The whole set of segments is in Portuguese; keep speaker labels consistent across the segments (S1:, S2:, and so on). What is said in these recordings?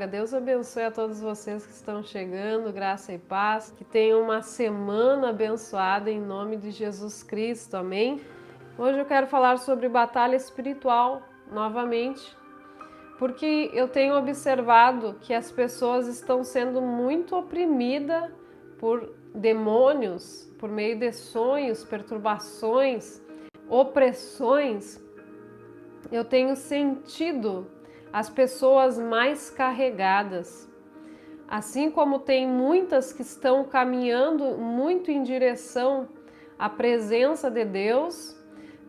S1: Deus abençoe a todos vocês que estão chegando, graça e paz, que tenham uma semana abençoada em nome de Jesus Cristo, amém? Hoje eu quero falar sobre batalha espiritual novamente, porque eu tenho observado que as pessoas estão sendo muito oprimidas por demônios, por meio de sonhos, perturbações, opressões. Eu tenho sentido as pessoas mais carregadas. Assim como tem muitas que estão caminhando muito em direção à presença de Deus,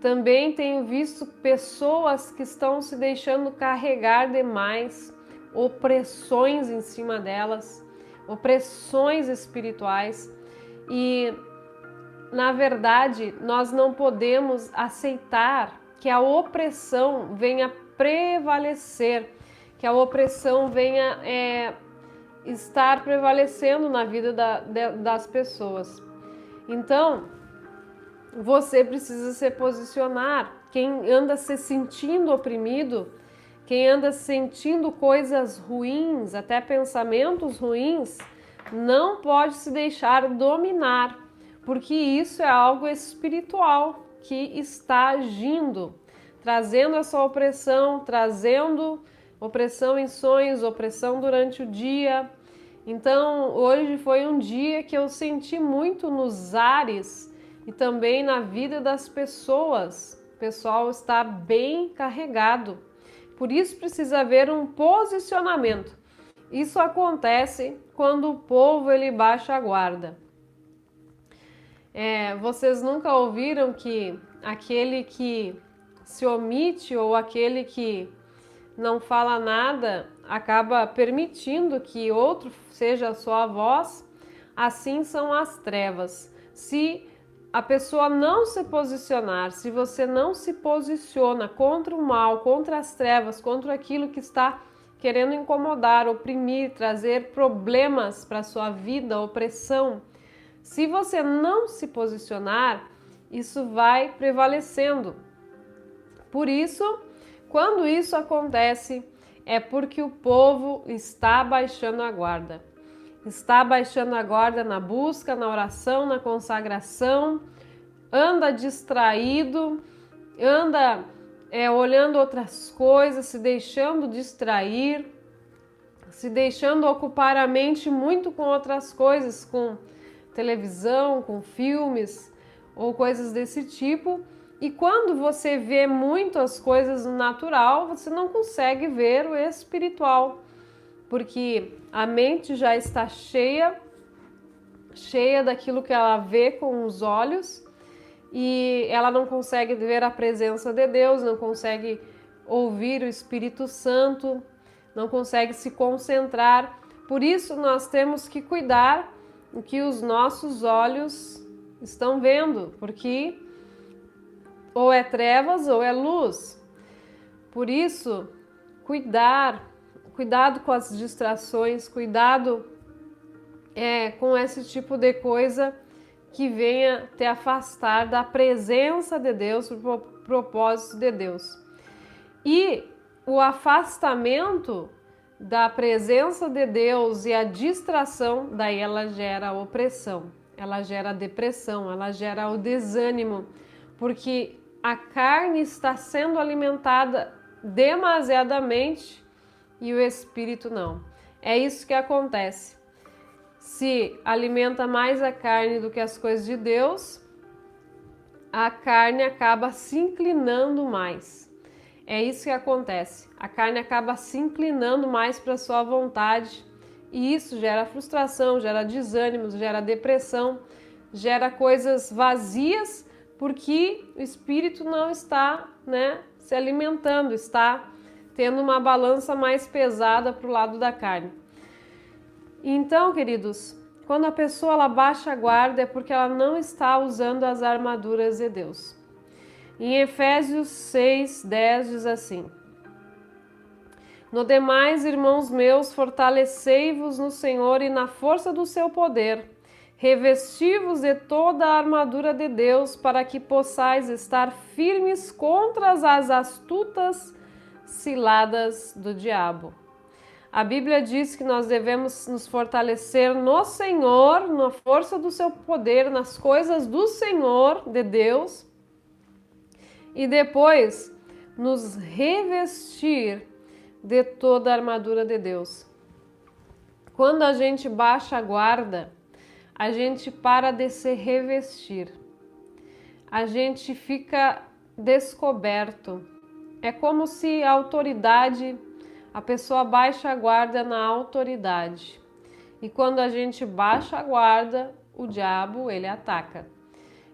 S1: também tenho visto pessoas que estão se deixando carregar demais, opressões em cima delas, opressões espirituais. E, na verdade, nós não podemos aceitar que a opressão venha prevalecer, que a opressão venha estar prevalecendo na vida das pessoas. Então, você precisa se posicionar. Quem anda se sentindo oprimido, quem anda sentindo coisas ruins, até pensamentos ruins, não pode se deixar dominar, porque isso é algo espiritual que está agindo, trazendo essa opressão, trazendo opressão em sonhos, opressão durante o dia. Então, hoje foi um dia que eu senti muito nos ares e também na vida das pessoas. O pessoal está bem carregado. Por isso precisa haver um posicionamento. Isso acontece quando o povo ele baixa a guarda. Vocês nunca ouviram que aquele que se omite ou aquele que não fala nada acaba permitindo que outro seja a sua voz? Assim são as trevas. Se a pessoa não se posicionar, se você não se posiciona contra o mal, contra as trevas, contra aquilo que está querendo incomodar, oprimir, trazer problemas para a sua vida, opressão, se você não se posicionar, isso vai prevalecendo. Por isso, quando isso acontece, é porque o povo está baixando a guarda. Está baixando a guarda na busca, na oração, na consagração, anda distraído, anda olhando outras coisas, se deixando distrair, se deixando ocupar a mente muito com outras coisas, com televisão, com filmes ou coisas desse tipo. E quando você vê muito as coisas no natural, você não consegue ver o espiritual, porque a mente já está cheia daquilo que ela vê com os olhos e ela não consegue ver a presença de Deus, não consegue ouvir o Espírito Santo, não consegue se concentrar. Por isso nós temos que cuidar o que os nossos olhos estão vendo, porque ou é trevas ou é luz. Por isso, cuidado com as distrações, cuidado com esse tipo de coisa que venha te afastar da presença de Deus, do propósito de Deus. E o afastamento da presença de Deus e a distração, daí ela gera opressão, ela gera depressão, ela gera o desânimo, porque a carne está sendo alimentada demasiadamente e o espírito não. É isso que acontece. Se alimenta mais a carne do que as coisas de Deus, a carne acaba se inclinando mais. É isso que acontece. A carne acaba se inclinando mais para a sua vontade e isso gera frustração, gera desânimo, gera depressão, gera coisas vazias porque o espírito não está, se alimentando, está tendo uma balança mais pesada para o lado da carne. Então, queridos, quando a pessoa ela baixa a guarda é porque ela não está usando as armaduras de Deus. Em Efésios 6:10 diz assim: No demais, irmãos meus, fortalecei-vos no Senhor e na força do seu poder. Revesti-vos de toda a armadura de Deus para que possais estar firmes contra as astutas ciladas do diabo. A Bíblia diz que nós devemos nos fortalecer no Senhor, na força do seu poder, nas coisas do Senhor, de Deus, e depois nos revestir de toda a armadura de Deus. Quando a gente baixa a guarda, a gente para de se revestir. A gente fica descoberto. É como se a pessoa baixa a guarda na autoridade. E quando a gente baixa a guarda, o diabo, ele ataca.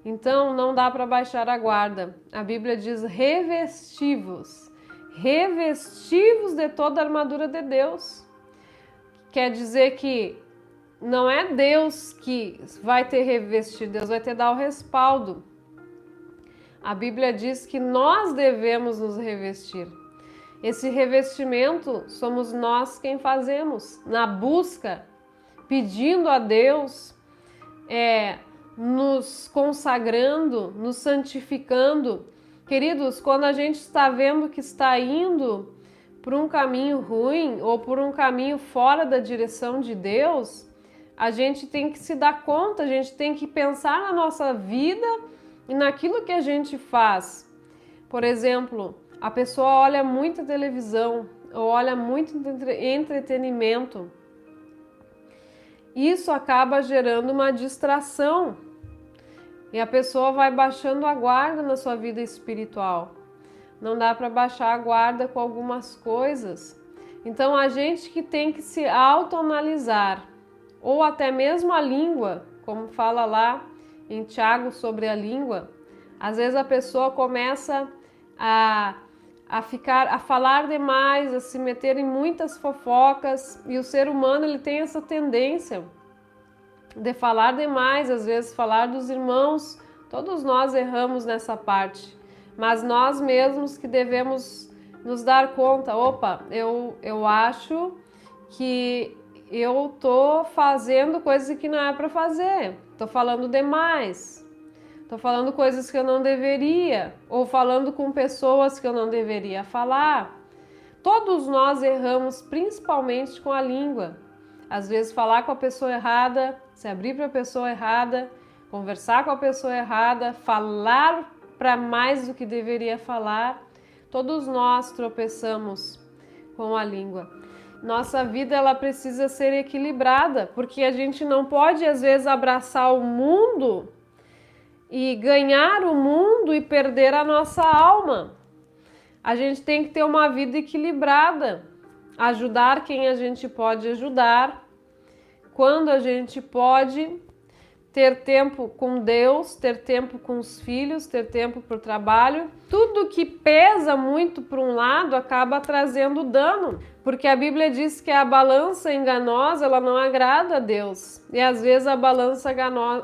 S1: Então, não dá para baixar a guarda. A Bíblia diz revestivos. Revestivos de toda a armadura de Deus. Quer dizer que não é Deus que vai te revestir, Deus vai te dar o respaldo. A Bíblia diz que nós devemos nos revestir. Esse revestimento somos nós quem fazemos, na busca, pedindo a Deus, nos consagrando, nos santificando. Queridos, quando a gente está vendo que está indo por um caminho ruim ou por um caminho fora da direção de Deus, a gente tem que se dar conta, a gente tem que pensar na nossa vida e naquilo que a gente faz. Por exemplo, a pessoa olha muita televisão ou olha muito entretenimento. Isso acaba gerando uma distração e a pessoa vai baixando a guarda na sua vida espiritual. Não dá para baixar a guarda com algumas coisas. Então a gente que tem que se autoanalisar, ou até mesmo a língua, como fala lá em Tiago sobre a língua, às vezes a pessoa começa a falar demais, a se meter em muitas fofocas, e o ser humano ele tem essa tendência de falar demais, às vezes falar dos irmãos. Todos nós erramos nessa parte, mas nós mesmos que devemos nos dar conta, opa, eu acho que eu tô fazendo coisas que não é para fazer, tô falando demais. Estou falando coisas que eu não deveria, ou falando com pessoas que eu não deveria falar. Todos nós erramos, principalmente com a língua. Às vezes falar com a pessoa errada, se abrir para a pessoa errada, conversar com a pessoa errada, falar para mais do que deveria falar. Todos nós tropeçamos com a língua. Nossa vida ela precisa ser equilibrada, porque a gente não pode às vezes abraçar o mundo e ganhar o mundo e perder a nossa alma. A gente tem que ter uma vida equilibrada, ajudar quem a gente pode ajudar, quando a gente pode, ter tempo com Deus, ter tempo com os filhos, ter tempo para o trabalho. Tudo que pesa muito para um lado acaba trazendo dano, porque a Bíblia diz que a balança enganosa ela não agrada a Deus, e às vezes a balança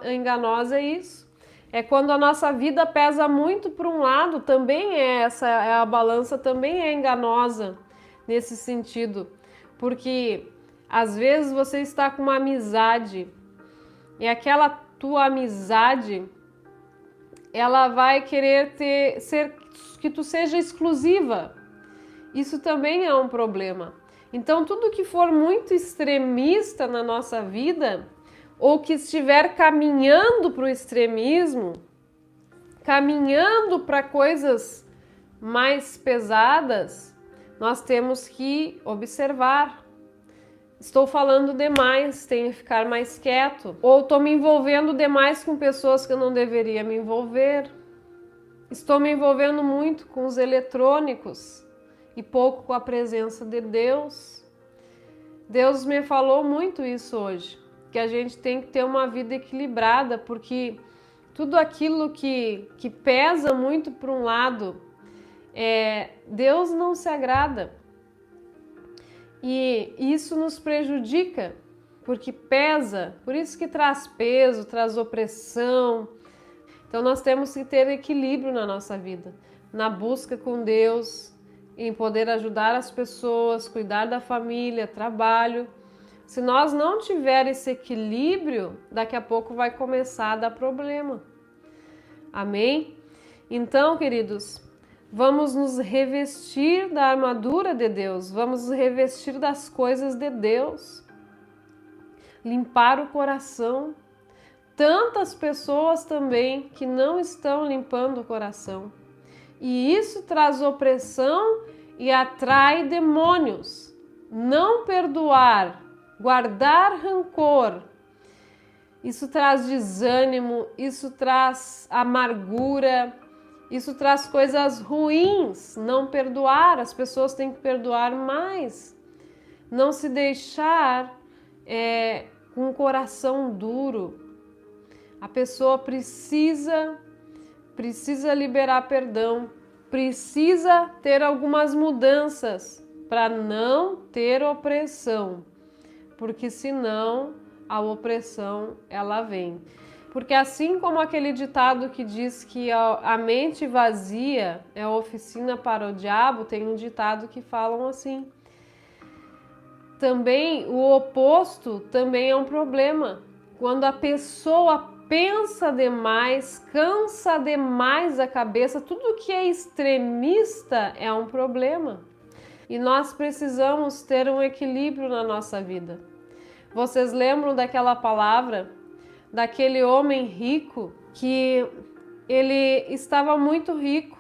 S1: enganosa é isso. É quando a nossa vida pesa muito para um lado, também a balança também é enganosa nesse sentido. Porque às vezes você está com uma amizade e aquela tua amizade, ela vai querer que tu seja exclusiva. Isso também é um problema. Então tudo que for muito extremista na nossa vida, ou que estiver caminhando para o extremismo, caminhando para coisas mais pesadas, nós temos que observar. Estou falando demais, tenho que ficar mais quieto. Ou estou me envolvendo demais com pessoas que eu não deveria me envolver. Estou me envolvendo muito com os eletrônicos e pouco com a presença de Deus. Deus me falou muito isso hoje, que a gente tem que ter uma vida equilibrada, porque tudo aquilo que pesa muito para um lado, Deus não se agrada. E isso nos prejudica, porque pesa, por isso que traz peso, traz opressão. Então nós temos que ter equilíbrio na nossa vida, na busca com Deus, em poder ajudar as pessoas, cuidar da família, trabalho. Se nós não tiver esse equilíbrio, daqui a pouco vai começar a dar problema. Amém? Então, queridos, Vamos nos revestir da armadura de Deus, vamos nos revestir das coisas de Deus. Limpar o coração. Tantas pessoas também que não estão limpando o coração. E isso traz opressão e atrai demônios. Não perdoar, guardar rancor, isso traz desânimo, isso traz amargura, isso traz coisas ruins. Não perdoar, as pessoas têm que perdoar mais. Não se deixar com o coração duro. A pessoa precisa liberar perdão, precisa ter algumas mudanças para não ter opressão, porque senão a opressão ela vem. Porque assim como aquele ditado que diz que a mente vazia é oficina para o diabo, tem um ditado que falam assim. Também o oposto também é um problema. Quando a pessoa pensa demais, cansa demais a cabeça, tudo que é extremista é um problema. E nós precisamos ter um equilíbrio na nossa vida. Vocês lembram daquela palavra, daquele homem rico, que ele estava muito rico,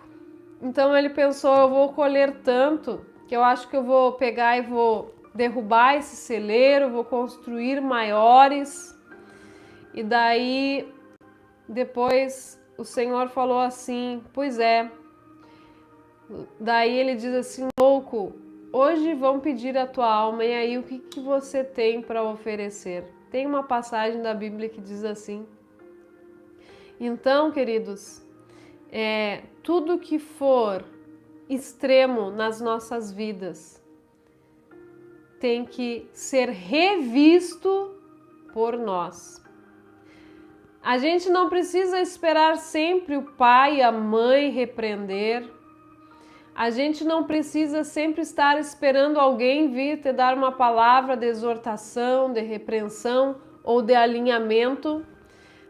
S1: então ele pensou, eu vou colher tanto, que eu acho que eu vou pegar e vou derrubar esse celeiro, vou construir maiores. E daí, depois, o Senhor falou assim, pois é. Daí ele diz assim, louco, hoje vão pedir a tua alma, e aí o que você tem para oferecer? Tem uma passagem da Bíblia que diz assim. Então, queridos, tudo que for extremo nas nossas vidas tem que ser revisto por nós. A gente não precisa esperar sempre o pai e a mãe repreender. A gente não precisa sempre estar esperando alguém vir te dar uma palavra de exortação, de repreensão ou de alinhamento.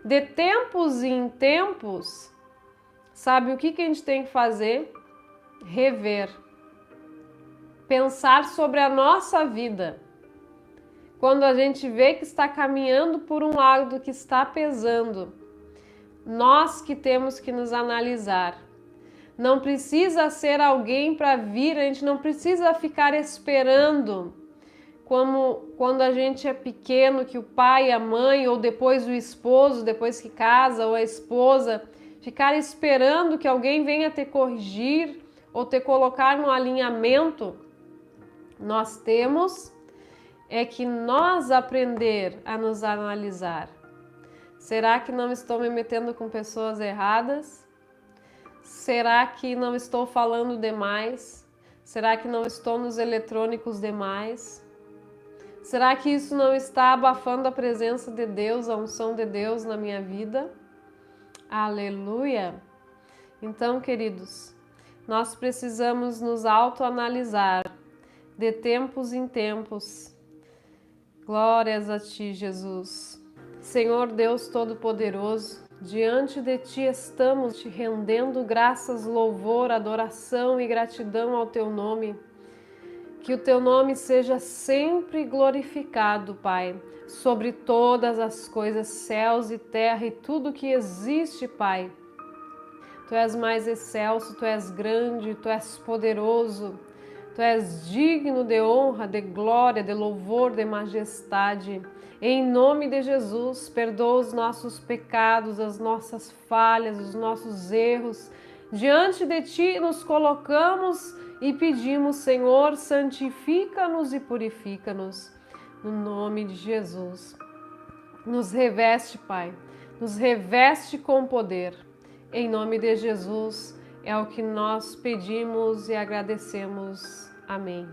S1: De tempos em tempos, sabe o que a gente tem que fazer? Rever. Pensar sobre a nossa vida. Quando a gente vê que está caminhando por um lado que está pesando, nós que temos que nos analisar. Não precisa ser alguém para vir, a gente não precisa ficar esperando, como quando a gente é pequeno, que o pai, a mãe, ou depois o esposo, depois que casa, ou a esposa, ficar esperando que alguém venha te corrigir ou te colocar no alinhamento. Nós temos que nós aprender a nos analisar. Será que não estou me metendo com pessoas erradas? Será que não estou falando demais? Será que não estou nos eletrônicos demais? Será que isso não está abafando a presença de Deus, a unção de Deus na minha vida? Aleluia! Então, queridos, nós precisamos nos autoanalisar de tempos em tempos. Glórias a Ti, Jesus. Senhor Deus Todo-Poderoso, diante de Ti estamos te rendendo graças, louvor, adoração e gratidão ao Teu nome. Que o Teu nome seja sempre glorificado, Pai, sobre todas as coisas, céus e terra e tudo que existe, Pai. Tu és mais excelso, Tu és grande, Tu és poderoso, Tu és digno de honra, de glória, de louvor, de majestade. Em nome de Jesus, perdoa os nossos pecados, as nossas falhas, os nossos erros. Diante de Ti nos colocamos e pedimos, Senhor, santifica-nos e purifica-nos. No nome de Jesus. Nos reveste, Pai, nos reveste com poder. Em nome de Jesus, é o que nós pedimos e agradecemos. Amém.